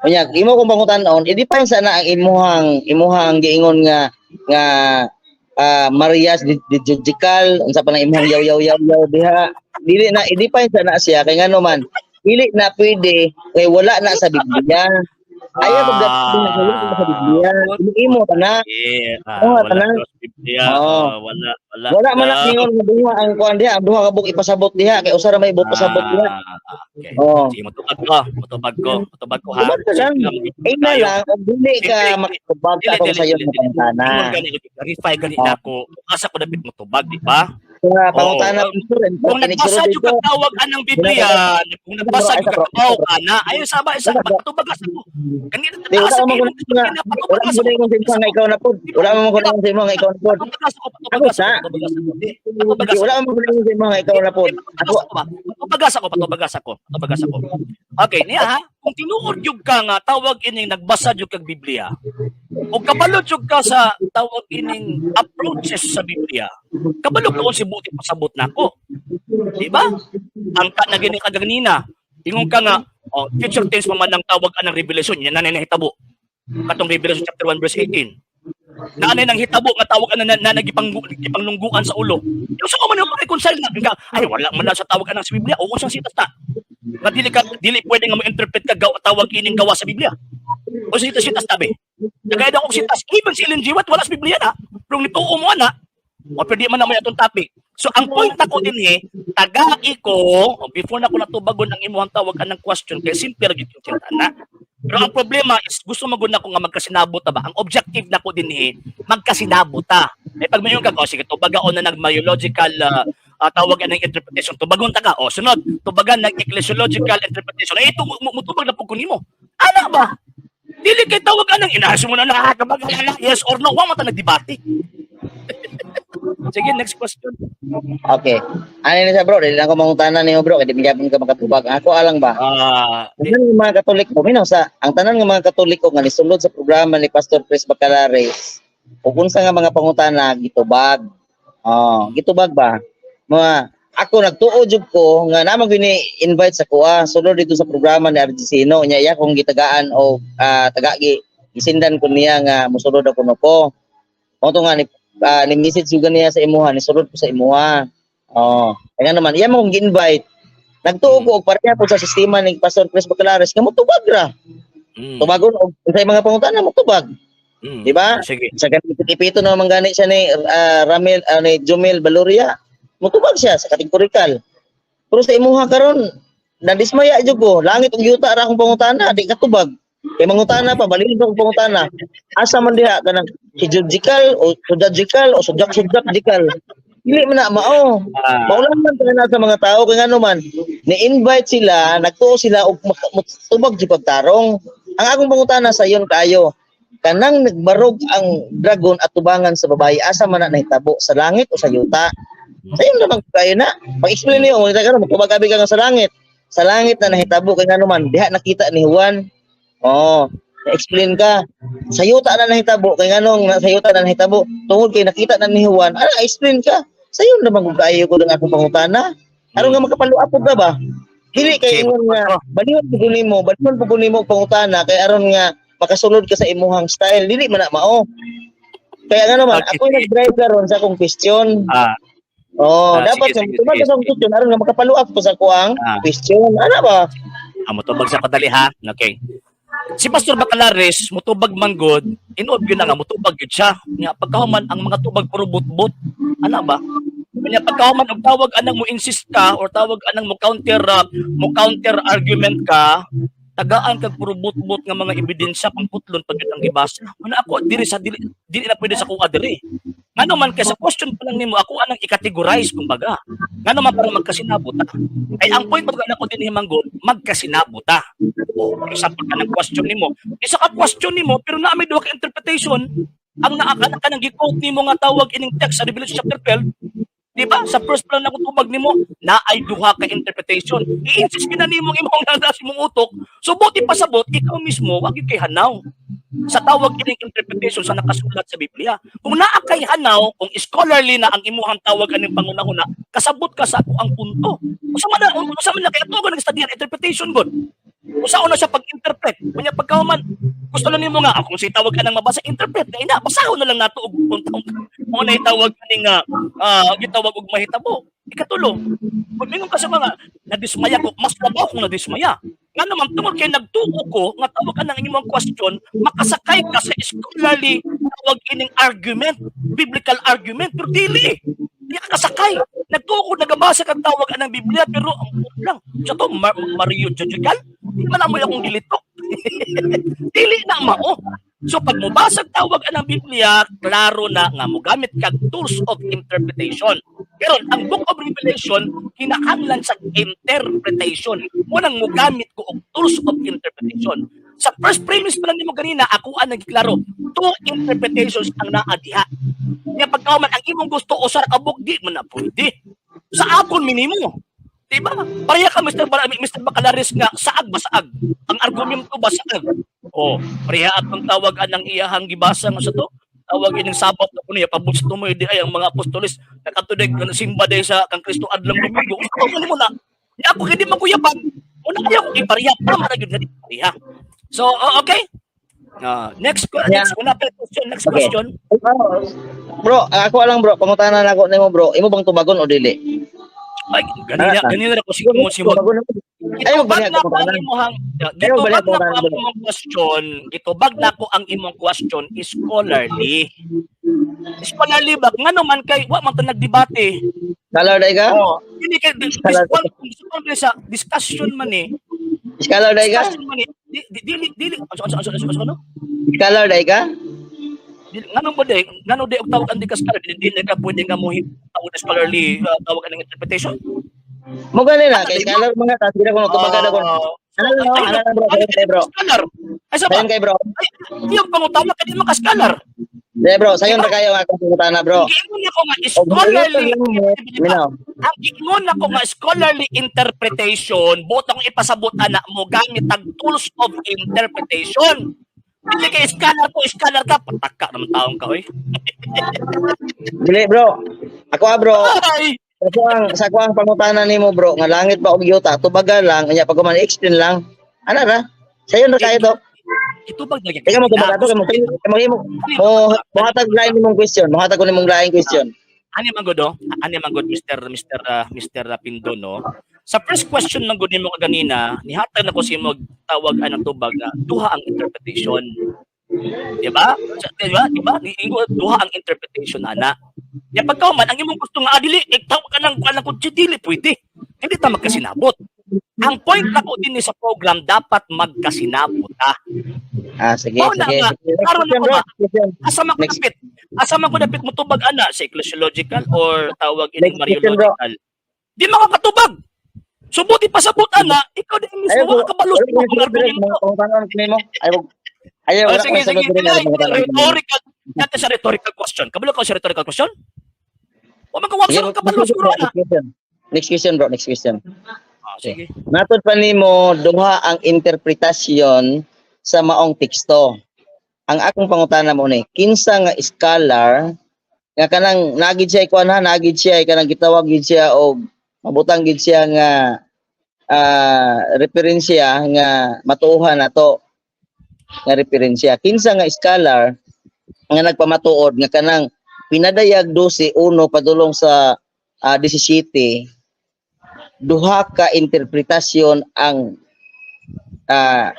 Unya, imo kung pangutan-on, i-define sana ang imuhang giingon nga Marias digital unsa pa nang imong yaw diha. Dili na i-define sana siya kay ngano man dili na pwede kay wala na sa Biblia. Ayaw pag wala na sa Biblia. Imo ta na. Wala Tanan. sa Biblia. Wala Wala man na daw. ingon nga duha ang kuan diha, ang duha ka buk ipasabot diha kay usa ra may buk pasabot diha. Okay. Oo. Sige, matubag ko ha. Diba ka lang? Ay na lang, kung dili ka makatubag ka kung sa'yo ng pangutana. Verify gani na ako. Asa ko dapit motubag, di ba? Sa pangutana, Kung nagbasa yung katawag anang Biblia, kung nagbasa yung katawag ana, ayun sa magpatubag sa ko. Kanina Di, wala sa mo ko na wala mo ko na yung sa nga ikaw na po. Wala mo ko na yung sa imo nga ikaw na po. Ako sa? Di, wala mo ko na yung sa imo nga ikaw na po. Ako, Patubagasa ko. Okay, niya ha. Kung tinuod yung ka nga, tawag ining nagbasa yung kag Biblia, o kabalod yung ka sa tawag ining approaches sa Biblia, kabalo ko si buti pasabot na ko. Di ba? Ang ka na gini kaganina, ingon ka nga, future tense pa man ang tawag anang Revelation, yan na nahitabo. Katong Revelation chapter 1 verse 18. Naanay nang hitabo nga tawag na gipanglungguan sa ulo. Yung sa man yung reconcile na ay wala man na sa tawag anang sa Biblia o unsang sitas ta. Nga dili pwede nga mo-interpret ka tawag ining gawa sa Biblia. O sitas tabi. Kagaya daw kung sitas, even si Ellen G. White wala sa Biblia na. Pero nituo mo na, o pwede man na may atong topic. So ang point ako din tagai ko, before na ko natubagon ang imuhang tawag anang question, kaya simple ra gyud yung na. Pero ang problema is gusto maguna ko nga magkasinabot ta ba? Ang objective na ko din magkasinabot ta. Eh pag mayon ka, sige tubagaon na nag-myological tawagan ng interpretation, tubagon ta ka. Sunod, tubagan ng ecclesiological interpretation. Ito mutubag na pug kunimo. Ana ba? Dili kay tawagan ng inahaso mo na lahat yes or no, wa man ta nagdebate. Sige, next question. okay. Ano na siya bro, dili lang ko mangutana niyo bro, kaya di magyapon ka makatubag. Ako alang ba? Tanan ng mga Katoliko, ang tanan ng mga Katoliko nga nisulod sa programa ni Pastor Chris Bacalares, ug unsa nga mga pangutana gitubag. Gitubag ba? Ako nagtuo jud ko nga namang gini-invite sa kuha sulod dito sa programa ni Argesino nya iya kong gitagaan o tagagi isindan ko niya nga mosulod ako nako. Mo to nga ni message yung niya sa imuha, ni sulod ko sa imuha. Kaya naman, iya mo kong gi-invite. Nagtuo ko, pareha po sa sistema ni Pastor Chris Bacalares, nga mo tubag ra. Tubagon, o sa mga pangutana, mo tubag. Diba? Sige. Sa ganito na naman gani siya ni ni Jomel Valoria, mo tubag siya sa kategorikal. Pero sa imuha karon nadismaya jud ko, langit ug yuta ra akong pangutana, di ka tubag. Kay mangutana pa, balin ko pangutana. Asa man diha kanang logical o subjectical. Dili man na mao. Maulan man na sa mga tao kay ngano man ni-invite sila, nagtuo sila og tubag di pagtarong. Ang akong pangutana sa iyon kayo, kanang nagbarog ang dragon at tubangan sa babae, asa man na nahitabo, sa langit o sa yuta? Sa iyon naman kayo na. Pag-explain niyo, magtubag abi ka sa langit. Sa langit na nahitabo kay ngano man diha nakita ni Juan. Explain ka. Sa yuta na nahitabo, kay nganong sa yuta na nahitabo, tungod kay nakita na ni Juan, explain ka. Sa iyo naman kung kaayo ko ng akong pangutana. Aron nga makapaluapod ka ba? Dili kay ingon nga, baliwan po mo pangutana, kay aron nga makasulod ka sa imuhang style. Dili man na mao. Kaya nga naman, ako nag-drive karon sa akong question. Dapat nga tubag sa question, aron nga makapaluap ko sa kuang question. Ano ba? Mutubag sa padali ha. Okay. Si Pastor Bacalares, mutubag manggod, inod yun na nga, mutubag yun siya. Nga, pagkahuman, ang mga tubag puro but-but. Ano ba? Kanya pagkahuman, ang tawag anang mo insist ka, or tawag anang mo counter argument ka, tagaan kag puro but-but nga mga ebidensya, pangputlon, pag itang gibasa. Ano ako, dili na pwede sa kuha diri. Ano man, kaya sa question pa lang nimo, ako anang i-categorize, kumbaga. Ano man, parang magkasinabota. Ay, ang point pag ko din himanggon, magkasinabota. Example ka ng question nimo. Isa ka question nimo, pero na may duha ka interpretation, ang naakana ka ng gi-quote nimo nga tawag ining text sa Revelation chapter 12, di ba? Sa first plan na kutubag nimo, na ay duha ka interpretation. I-insist ka na nimo imong nadas mong utok, so buti pasabot, ikaw mismo, wag yung kay hanaw sa tawag ining interpretation sa nakasulat sa Biblia. Kung naa kay hanaw, kung scholarly na ang imuhang tawag aning pangunahuna, kasabot ka sa ako ang punto. Usa man na kay tugon ng study interpretation god. Usa na siya pag-interpret. Kunya pagkahuman, gusto lang nimo nga kung si tawag ka nang mabasa interpret na ina basahon na lang nato og puntong mo na itawag ani nga gitawag og mahitabo. Ikatulo, pag mingon ka sa mga nadismaya ko, mas labaw kung nadismaya. Nga naman tungod kay nagtuo ko nga tawag ka ng imong question, makasakay ka sa scholarly tawag ining argument, biblical argument, pero dili. Di ka kasakay. Nagtuo ko nagabasa kang tawag ng Biblia pero ang lang. Sa to Mario Jojogal, di man mo akong dilito. Dili na mao. So pag mubasag tawag ang Biblia, klaro na nga mogamit kag tools of interpretation. Pero ang Book of Revelation kinahanglan sa interpretation. Munang mogamit ko og tools of interpretation. Sa first premise pa lang nimo ganina, ako ang nagklaro. Two interpretations ang naa diha. Kaya pagkauman ang imong gusto o sa kabuk di man na pwede. Sa akon minimo. Diba? Pareha ka Mr. Bacalaris nga saag ba saag? Ang argumento ba saag? Oh, pareha atong tawag anang iyahang gibasa nga sa to. Tawag ining sabat na kuno ya pabusto mo di ay ang mga apostoles nakatudig nga simba day sa kang Kristo adlang domingo. Gusto mo na. Di ako kay di maguyabag. Una kaya ko ipareha pa man gyud nga pareha. So, okay. Next question. Next Okay. question. Bro, ako lang bro, pangutanan ako nimo bro. Imo bang tubagon o dili? Ay, ganina na ko si mag Ay, magbalik ako ang imong gitubag na ko ang imong question, gitubag na ko ang imong question is scholarly. Scholarly ba ngano man kay wa man ta nagdebate. Scholar day ka? Oh, hindi kay sa discussion man eh. Scholar day ka? Discussion man eh. Dili ano? Scholar day ka? Ngano ba day? Ngano day og tawag ang di ka scholar? Dili ka pwede nga mo tawag na scholarly tawag ang interpretation. Mo gani na kay scholar mga ta sila ko tubagada ko. Ano bro, kay bro. Scholar. Ay sa Sayon kay bro. Ay, yung pangutana kay di man ka scholar. Dai bro, sayon ra kayo akong pangutana bro. Giingon ako nga scholarly Minaw. ang giingon ako nga scholarly interpretation buot akong ipasabot ana mo gamit ang tools of interpretation. Dili kay scholar ka pataka naman taong ka oy. Dili bro. Ako bro. Ay, Sa kuang pangutana nimo bro, nga langit ba og yuta, tubaga lang, anya pag man extend lang. Ana ra? Sayon ra kayo to. ito bag lagi. Teka mo tubaga to kay mo mohatag lain nimong question, mohatag ko nimong lain question. Ani man gud ani man gud Mr. Pindo no. Sa first question man gud nimo kanina, nihatag na ko si mo tawag anang tubag na duha ang interpretation. Diba? Diba? Duha ang interpretation ana. Ya pagkauman ang imong gusto nga dili tawag ka nang kuan ko dili pwede. Hindi ta magkasinabot. Ang point na ko din sa program dapat magkasinabot ta. Sige, sige. Karon na ko ba? Asa man ko dapit mo tubag ana sa ecclesiological or tawag ini Mariological. Di makakatubag. Subuti pasabot ana, ikaw din mismo makakabalos mo kung argumento. Ayaw, sige. Rhetorical. Dati sa rhetorical question. Kabalo ka sa rhetorical question? O magkawag sa kabalos ko na. Next question bro, next question. Sige. Matod pa nimo duha ang interpretasyon sa maong teksto. Ang akong pangutana mo ni, kinsa nga scholar nga kanang nagid siya kuan ha, nagid siya kanang gitawag gid siya og mabutang gid siya nga referensya nga matuohan nato nga referensya. Kinsa nga scholar nga nagpamatuod nga kanang pinadayag 12 uno padulong sa 17 duha ka interpretasyon ang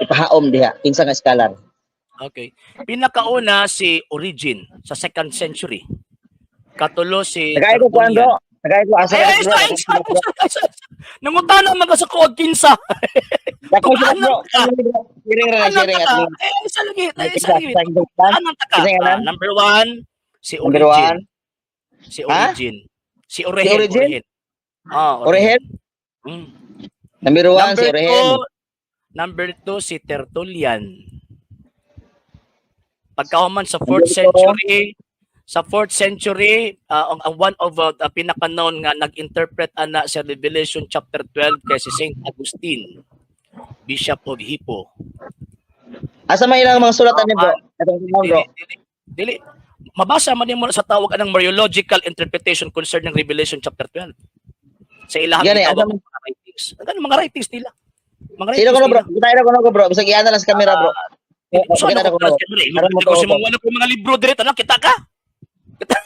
ipahaom diha. Kinsa nga scholar? Okay. Pinakauna si Origin sa 2nd century. Katulo si Tagay ko kuan bro. Tagay ko asa. Nangutana man ka sa kuwag kinsa. Dako bro. Sharing ra sharing at least. Isa lagi. Anong taka? Number 1 si Number Origin. 1. Si Origin. Si Origin. Origin? Origin. Number 1 si Origin. Number 2 si Tertullian. Pagkahuman sa 4th century, ang one of the pinaka-known nga nag-interpret ana sa Revelation chapter 12 kay si Saint Augustine, Bishop of Hippo. Asa may ilang mga sulatan ni bro? Dili. Mabasa man mo sa tawag anang Mariological interpretation concerning Revelation chapter 12. Sa ilahang mga writings. Ang mga writings nila. Mga Sino ko rapist, no bro? Kita ko no bro. Bisag iana lang sa camera bro. so ano Kita ko ko no. Aram mo gusto to. mo wala ko yung mga libro dire tanang kita ka.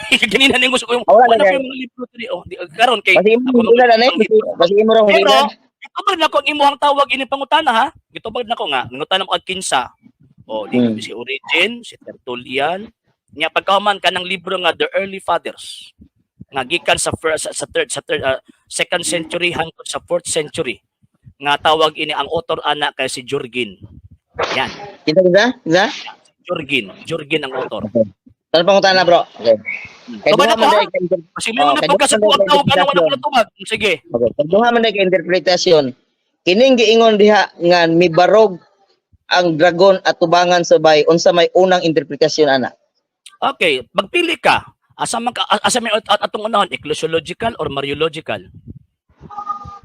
Ganina ning gusto ko yung Wala wala ko na yung mga libro dire oh karon kay Basi mo ako hila na basi mo ra pero hila. gitubag na ko ang imuhang tawag ini pangutana ha. Gitubag na ko nga nangutan mo kag kinsa. O di Hmm. si Origen, si Tertullian, nya pagkahuman kanang libro nga The Early Fathers nga gikan sa second century hangtod sa 4th century nga tawag ini ang author ana kay si Jorgin. Yan, Kita? Jorgin ang author. Tanong pangutan na bro. Okay. Kay Tubag duha ako man ha? dai Kasi may mga kay pagkasa ko ang tawag ano wala ko tubag. Sige. Okay. Kay duha man dai kay interpretasyon. Kining giingon diha nga mibarog ang dragon at tubangan sabay unsa may unang interpretasyon ana? Okay, magpili ka. Asa may atong unahon, ecclesiological or mariological?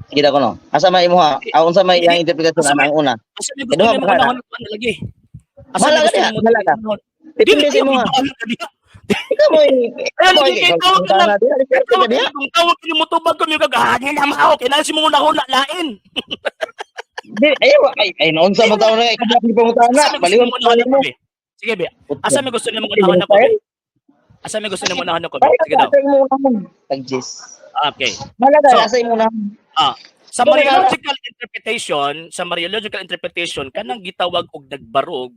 Kita ko no. Asa may imo ha? Unsa may iyang interpretasyon ana ang una? Asa may gusto mo unahon ano lagi? Asa may gusto mo unahon? Depende sa imo ha. Ikaw mo kung tawag ni mo tubag ko yung kagahangin na mao kinahanglan si mo unahon na lain. Ay naunsa mo taon na ikabati pangutana. Balihon mo. Sige be. Asa may gusto nimo unahon ko? Asa may gusto nimo unahon ko? Sige daw. Tagjis. Okay. Malaga asa imo na. Sa Mariological interpretation kanang gitawag og nagbarog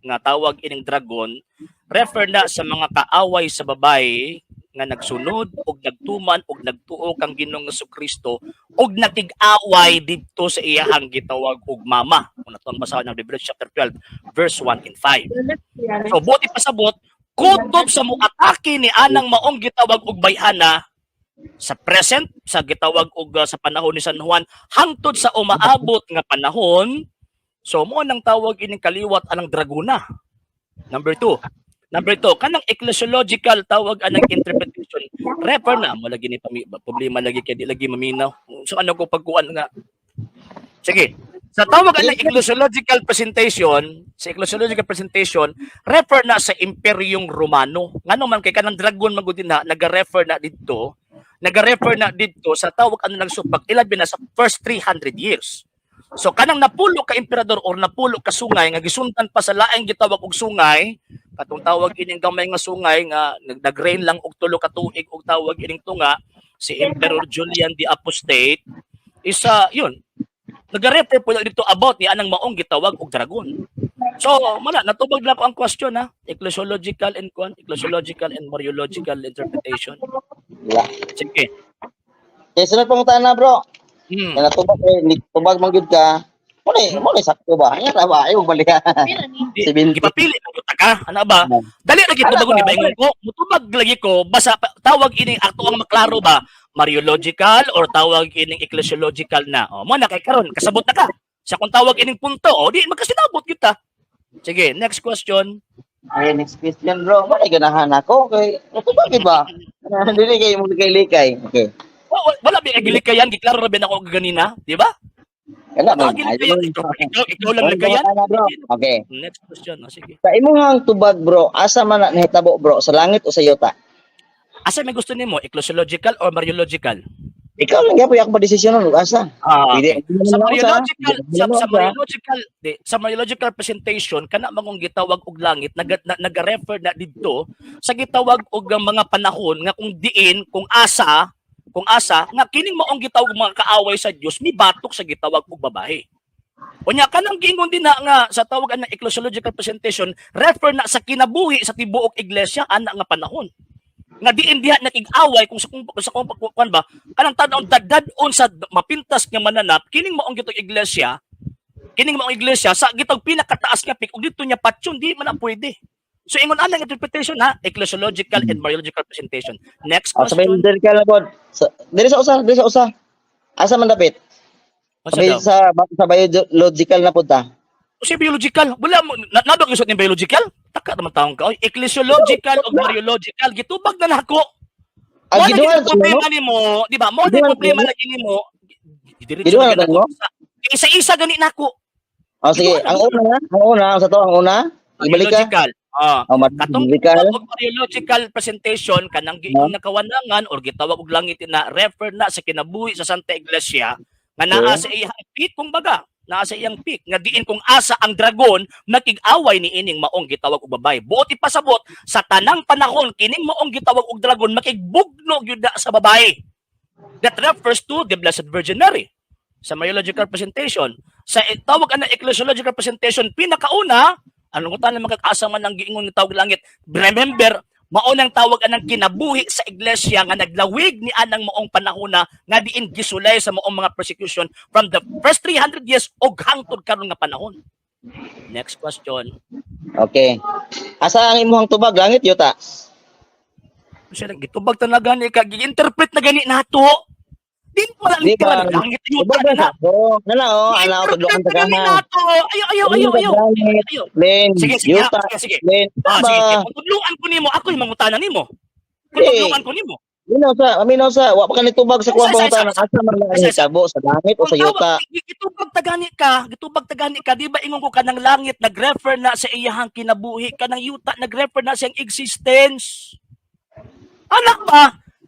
nga tawag ining dragon refer na sa mga kaaway sa babae nga nagsunod og nagtuman og nagtuo kang Ginoong Jesucristo og nakig-away didto sa iyahang gitawag og mama. Kung nato ang basahan ng Revelation chapter 12 verse 1 and 5. So buti pasabot kutob sa muatake ni anang maong gitawag og bayhana sa present sa gitawag og sa panahon ni San Juan hangtod sa umaabot nga panahon. So mo nang tawag ining kaliwat anang dragona. Number 2, kanang ecclesiological tawag anang interpretation refer na mo lagi ni problema lagi kay di lagi maminaw. So ano ko pagkuan nga. Sige. Sa tawag anang ecclesiological presentation, refer na sa Imperyong Romano. Ngano man kay kanang dragon magud na naga-refer na didto sa tawag ano nagsupag ilabi na sa first 300 years. So kanang napulo ka emperador or napulo ka sungay nga gisundan pa sa laing gitawag og sungay, katong tawag ining gamay nga sungay nga nag-reign lang og 3 ka tuig og tawag ining tunga si Emperor Julian the Apostate. Isa yun. Nag-refer po dito about ni anang maong gitawag og dragon. So, natubag na ko ang question ha. Ecclesiological and Mariological interpretation. Sige. Okay, sunod pangutana bro. Kaya tubag manggid ka. Mo ni sakto ba? Nya ra ba ayo balik ka. Gipapili ang ka. Ano ba? Dali lagi tubag ni baingon ko. Mutubag lagi ko basa tawag ining ato ang maklaro ba? Mariological or tawag ining ecclesiological na. O mo na kay karon kasabot na ka. Sa kung tawag ining punto, o di magkasinabot kita. Sige, next question. Ay, next question bro. Mo ganahan ako kay tubag ba? Dili kay mo likay. Okay. Wala ba gilikayan giklaro ra ba nako ganina, di ba? Wala ba? Ikaw lang ligayan. Okay. Next question, sige. Sa imong tubag bro, asa man nahitabo bro, sa langit o sa yuta? Asa may gusto nimo, ecclesiological or mariological? Ikaw lang gyapon yak desisyon mo asa. Okay. Sa mariological presentation kana mangong gitawag og langit naga-refer na didto sa gitawag og mga panahon nga kung diin kung asa nga kining maong gitawag mga kaaway sa Dios ni batok sa gitawag og babae. Unya kanang giingon din na nga sa tawag ang ecclesiological presentation refer na sa kinabuhi sa tibuok iglesia ana nga panahon. Nga diin diha nakig-away kung sa kuan ba kanang tan-aw dadon sa mapintas nga mananap kining maong gitawag iglesia sa gitawag pinakataas nga pik ug dito nya patyon di man na pwede. So ingon anang interpretation ha, ecclesiological and mariological presentation. Next question. Sa biological na pod. Diri sa usa. Asa man dapit? Sa biological na pod ta. Sa biological, wala mo nabag isot ni biological? Taka naman taong ka. Ecclesiological o mariological gitubag na nako. Giduhan problema nimo, di ba? Mo na problema lagi nimo. Giduhan na mo? Isa-isa gani nako. Sige, ang una sa to ang una. Biological. Katong mariological presentation kanang giingon na kawanangan or gitawag og langit na refer na sa kinabuhi sa Santa Iglesia nga naa sa iyang pit kumbaga naa sa iyang peak nga diin kung asa ang dragon nakig-away ni ining maong gitawag og babae. Buot ipasabot sa tanang panahon kining maong gitawag og dragon makigbugno gyud sa babae. That refers to the Blessed Virgin Mary. Sa Mariological presentation, sa tawag ana ecclesiological presentation pinakauna, anong utan man kag-asa man ang giingon nga tawag langit. Remember, maunang tawag anang kinabuhi sa iglesia nga naglawig ni anang maong panahona nga diin gisulay sa maong mga persecution from the first 300 years og hangtod karon nga panahon. Next question. Okay. Asa ang imuhang tubag langit yuta? Siya gitubag talaga ni kag gi-interpret na gani nato. Din wala Di ba? literal langit yuta Tubag na. na ko. Nana oh, ana ko tudlokan Interpret na gani tagahan. nato. Ayaw. Ayaw. Len, Sige, sige, yuta. sige. Len. Sige. Ba? Kung tudluan ko nimo, ako yung mangutana nimo. Kung tudluan ko nimo. Aminaw sa, wa pa ka nitubag sa kuwang Isa, pangutan. Asa man lang isa. hitabo sa langit o sa yuta? Gitubag tagani ka, di ba ingon ko kanang langit nag-refer na sa iyahang kinabuhi, kanang yuta nag-refer na sa iyang existence. Anak ba?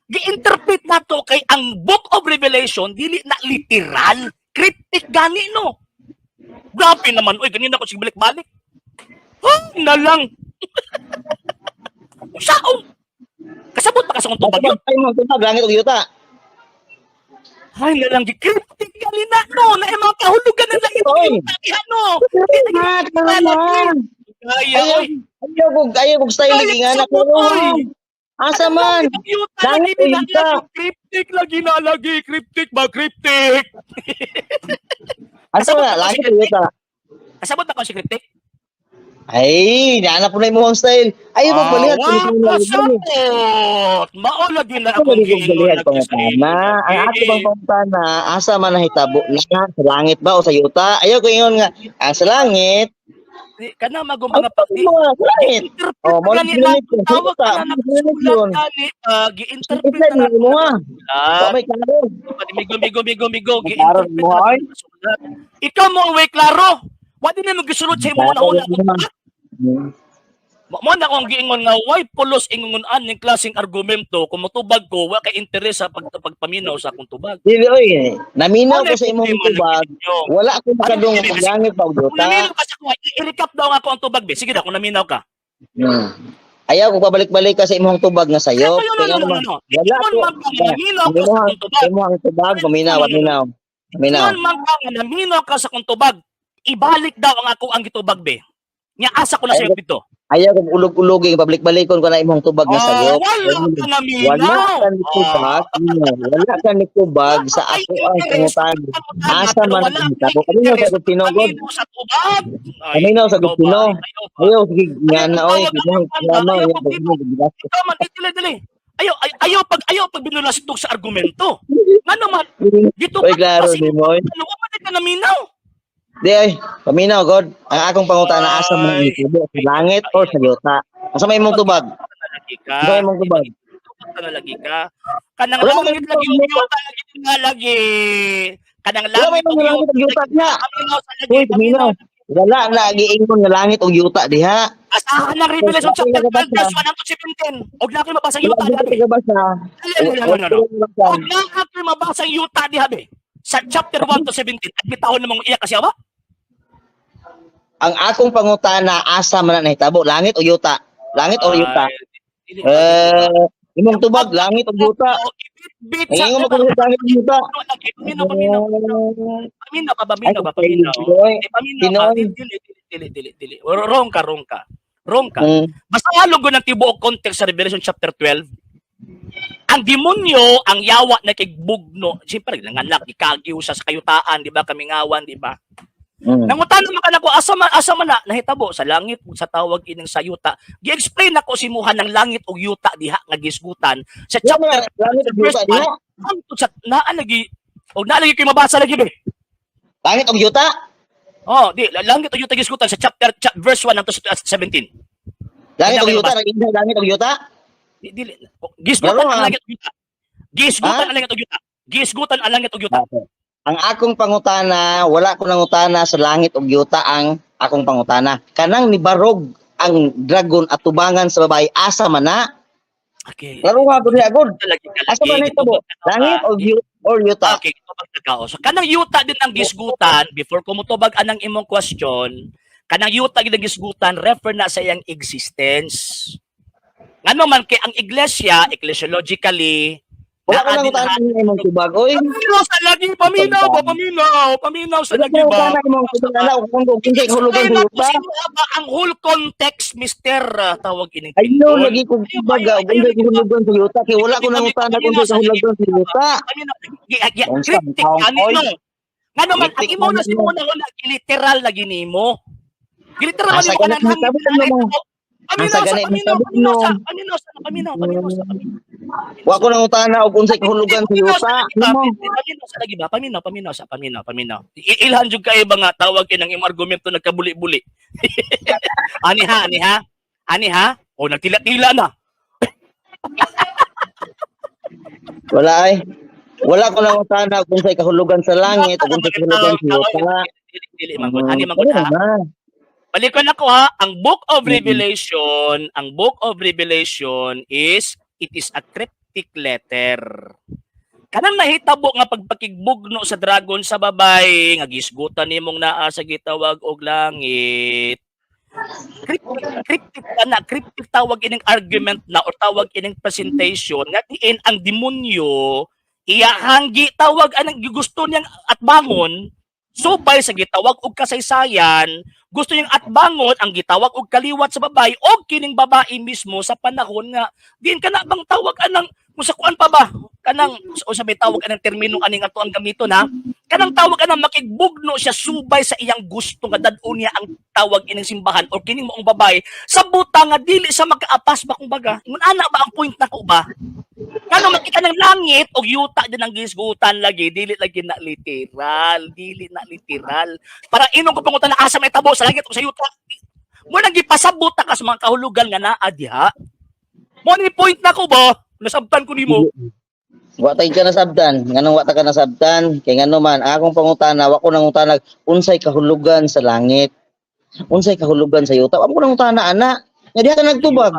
Gi-interpret nato kay ang Book of Revelation dili na literal, cryptic gani no. Grabe naman, oy ganina ko sige balik-balik. Na lang. Sao? Kasabot pa ka sa kung tubag yun? Ay mo tubag langit o yuta. Ay, nalang cryptic gali na no, na mga kahulugan na lang ito Oy. yung ano. Ayaw kog style ni anak ko. Asa man? Langit o yuta. Cryptic lagi na lagi. Cryptic ba? Cryptic. Asa man? Langit o yuta. Kasabot na ko si cryptic? Ay, naanap po na yung mukhang style. Ayaw kog balihan. Kasabot. Mao lagi na Ako akong balihan kog balihan pangutana. Ang ato bang pangutana, asa man nahitabo na sa langit ba o sa yuta? Ayaw ko ingon nga, sa langit. Kana magumanga Ang mga sa langit. Oh, mo Gani na na tawag ka na nagsulat gani gi-interpret Isla na ni mo ha. Ah, May klaro. migo, Klaro mo, ay. Ikaw mo way klaro. Wa din mo gisulod sa imo una mo na kung giingon nga why pulos ingungunan ning klaseng argumento kung motubag ko wa kay interes sa pagpaminaw sa akong tubag. Dili oy, naminaw ko sa imong tubag. Wala akong makadung Ano, sa langit pa Kung yuta. naminaw ka sa kuha, i-recap daw nga ako ang tubag be. Sige na kung naminaw ka. Ayaw ko pabalik-balik ka sa imong tubag nga sayo. No. Wala Ingon ko. man ka nga naminaw ka sa akong tubag. Imong tubag paminaw, paminaw. Ingon man ka nga naminaw ka sa akong tubag. Ibalik daw ang ako ang gitubag be. Nga asa ko na sa dito. Ayaw kong ulog-uloging pabalik-balikon ko na imong tubag nga sayo. Wala ka naminaw. Wala ka ni tubag. Wala ka ni tubag sa ako ang pangutan. Asa man ang hitabo. Kaminaw sa Gutino, God. Paminaw sa tubag. Kaminaw sa Gutino. Ayaw, sige, nga na, oy. Ikaw man, dili. Ayaw pag binulastok sa argumento. Nga naman, dito Oy, klaro ni mo. Ano ka man ka naminaw? Di ay, paminaw, God. Ang akong pangutan na asa man ang hitabo. Sa langit o sa yuta. Asa may imong tubag? Nalagi ka. Asa may imong tubag? Nalagi ka. Kanang Wala langit may lagi tubag. yuta lagi nalagi. Kanang Wala may langit imong langit o yuta niya. Paminaw sa lagi. Uy, paminaw. Wala na giingon nga langit o yuta diha. Asahan ng Revelation chapter 12 verse 1 to 17. Og na ko'y mabasa ang yuta Wala diha. ka basa. Og na ko'y mabasa ang yuta diha be. Sa chapter 1 to 17, bitaw na mong iyak kasi ba? Ang akong pangutana asa man na nahitabo, langit o yuta? Langit o yuta? Imong tubag langit o yuta? Bit sa Ingon mo ko sa langit o yuta? Paminaw ba? Pinoy. Dili. Wrong ka. Basta halog ko ng tibuok context sa Revelation chapter 12. Ang demonyo, ang yawa na kigbugno, siyempre, nanganak, ikagiw sa kayutaan, di ba, kamingawan, di ba? Nangutan naman ka na ko, asa man na, nahitabo, sa langit, sa tawag inang sa yuta. Gi-explain ako si Muhan ng langit o yuta, diha, nga gisgutan. Sa chapter, langit o yuta diha? sa naalagi, o naalagi kayo mabasa lagi, be? Langit o yuta? Oh, langit o yuta gisgutan sa chapter, verse 1 to 17. Langit o yuta? Nag-inday langit o yuta? Dili. Gisgutan ang langit o yuta. Gisgutan ang langit o yuta. Gisgutan ang langit o yuta. Ang akong pangutana, wala ko nangutana sa langit o yuta ang akong pangutana. Kanang nibarog ang dragon at tubangan sa babae, asa man na? Okay. Laro nga gud agod. Lagi ka Asa ba lagi, nahitabo? gitubag ka Langit ba? or yuta? Okay, gitubag ka kao. So kanang yuta din ang gisgutan before ko motubag anang imong question. Kanang yuta gid ang gisgutan refer na sa iyang existence. Ngano man kay ang iglesia, ecclesiologically, Wala ko nang din utanan ng imong tubag. Oy, paminaw sa lagi, paminaw sa wala lagi ko ba? utanan imong tubag ana kung kinsay kahulugan sa yuta. Ang whole context, Mr. Tawag ining I know Pindol. lagi kong tubag kung kinsay kahulugan sa yuta kay wala ko nang utanan kung kinsay kahulugan sa yuta. Unsa Cryptic taong kanino? Ngano man ang Cryptic imo na man si mo na wala literal lagi nimo. Literal Asa lagi mo ganit kanang mo sabi mo. Asa ganit mo sabi mo. paminaw. Wa ko nang utanan og unsay kahulugan sa yuta. Ano mo? Paminaw sa lagi ba? Paminaw. Ilhan jud kay ba nga tawag inang imong argumento nagkabuli-buli. Ani ha? O nagtila-tila na. Wala ay. Wala ko nang utanan og unsay kahulugan sa langit ug unsay kahulugan sa yuta. Dili man gud. Ani man gud ha. Balikan ako ha, ang Book of Revelation, is, it is a cryptic letter. Kanang nahitabo nga pagpakigbugno sa dragon sa babay, nga gisgutan nimong naa sa gitawag og langit. Cryptic tawag ining argument na or tawag ining presentation nga diin ang demonyo iyahanggi tawag anang gusto niyang atbangon subay sa gitawag og kasaysayan, gusto niyang atbangon ang gitawag og kaliwat sa babae o kining babae mismo sa panahon nga diin kana bang tawag anang musa kuan pa ba kanang o sabi tawag anang termino aning ato ang gamiton ha kanang tawag anang makigbugno siya subay sa iyang gusto nga dad-on niya ang tawag ining simbahan o kining moong babae sa buta nga dili sa makaapas ba kumbaga ngun ana ba ang point nako ba kano makita ng langit o yuta din ang gisgutan lagi dili na literal para inong ko pangutan na asa may tabo sa langit o sa yuta mo nang gipasabot ta ka sa mga kahulugan nga naa diha mo ni point nako ba nasabtan ko nimo Wa tay ka nasabtan, nganong wa ta ka nasabtan, kay ngano man akong pangutana wa ko nang utanag unsay kahulugan sa langit. Unsay kahulugan sa yuta, wa ko nang utana ana. Nga diha ka nagtubag.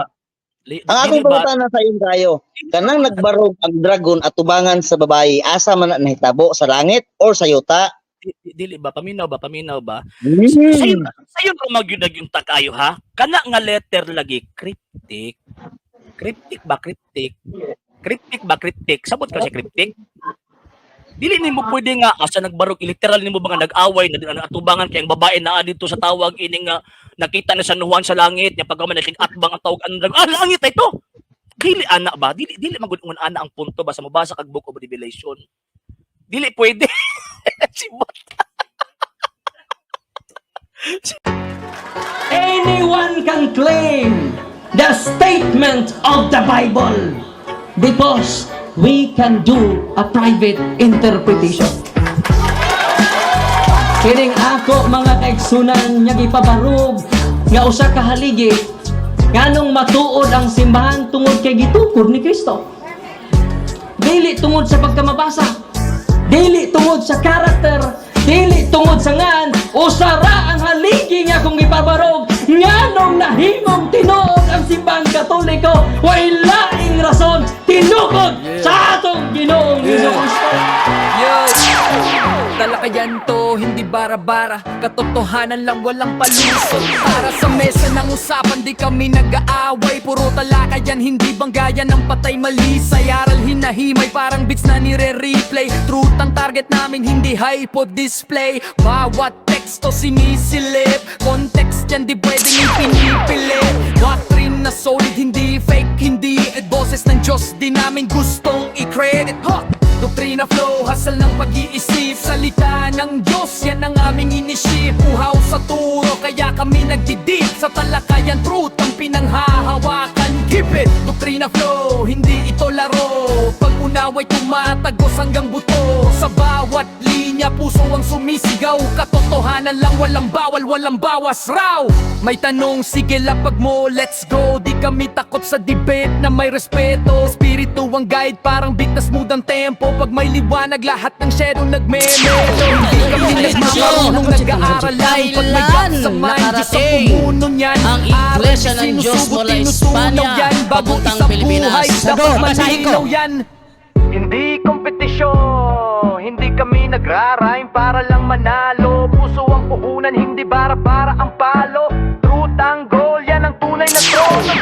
Ang akong pangutana sa iyo kayo, kanang nagbarog ang dragon at tubangan sa babae, asa man na nahitabo sa langit or sa yuta? dili ba paminaw ba Hmm. sayo ra magyud yung takayo ha kana nga letter lagi cryptic sabot ka sa cryptic dili nimo pwede nga asa nagbarog literal nimo ba nga nag-away na atubangan kay ang babae naa dito sa tawag ini nga nakita na sa Juan sa langit nya pagka man nakigatbang ang tawag langit ito dili ana ba dili magud ana ang punto ba sa mabasa kag Book of Revelation dili pwede sibot Anyone can claim the statement of the Bible because we can do a private interpretation. Kining ako mga kaigsunan nga gipabarog nga usa ka haligi nganong matuod ang simbahan tungod kay gitukod ni Kristo. Dili tungod sa pagkamabasa, dili tungod sa karakter, dili tungod sa ngan usara ang haligi nga kung ipabarog nganong nahimong tinuod ang simbahan Katoliko way laing rason tinukod sa atong Ginoong Hesus-Kristo. Talakayan to, hindi bara-bara. Katotohanan lang, walang palusot. Para sa mesa ng usapan, di kami nag-aaway. Puro talakayan, hindi banggayan ng patay malisay. Aral hinahimay, parang beats na nire-replay. Truth ang target namin, hindi hypo display. Bawat teksto sinisilip, context yan di pwedeng ipinipilit. Doctrine na solid, hindi fake, hindi boses ng Diyos, di namin gustong i-credit. Doktrina flow, hasal ng pag-iisip. Salita ng Diyos, yan ang aming inisip. Uhaw sa turo, kaya kami nagdidip. Sa talakayan, truth ang pinanghahawakan. Keep it! Doktrina flow, hindi ito laro. Pag unaway tumatagos hanggang buto. Sa bawat linya kaya puso ang sumisigaw. Katotohanan lang, walang bawal, walang bawas raw. May tanong, sige lapag mo, let's go. Di kami takot sa debate na may respeto. Espiritu ang guide, parang bigtas mood ang tempo. Pag may liwanag, lahat ng shadow nagme-melo. Hindi kami nagmamarunong, nag-aaral lang. Pag may gap sa mind, Diyos ang pumuno niyan. ang Iglesia ng Diyos mula Espanya papuntang Pilipinas. Dapat basahin ko. malinaw yan. Hindi kompetisyon, hindi kami nagrarime para lang manalo. Puso ang puhunan, hindi bara-bara ang palo. Truth ang goal, yan ang tunay na trono.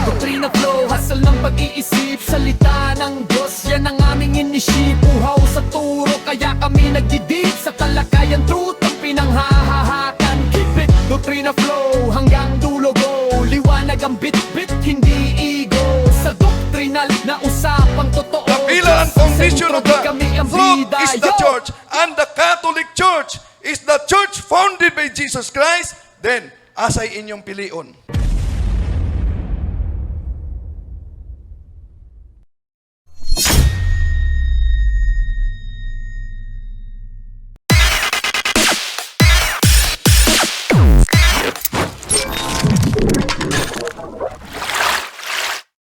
Doktrina flow, hustle ng pag-iisip. Salita ng Diyos, yan ang aming inisip. Uhaw sa turo, kaya kami nagdidig. Sa talakayan, truth ang pinanghahahakan. Keep it, doktrina flow, hanggang dulo go. Liwanag ang bit-bit, hindi ego. Sa doktrinal na usapang totoo. The pillar and foundation of the Kami ang truth bida, is the yo! church, and the Catholic Church is the church founded by Jesus Christ. Then, asay inyong pilion.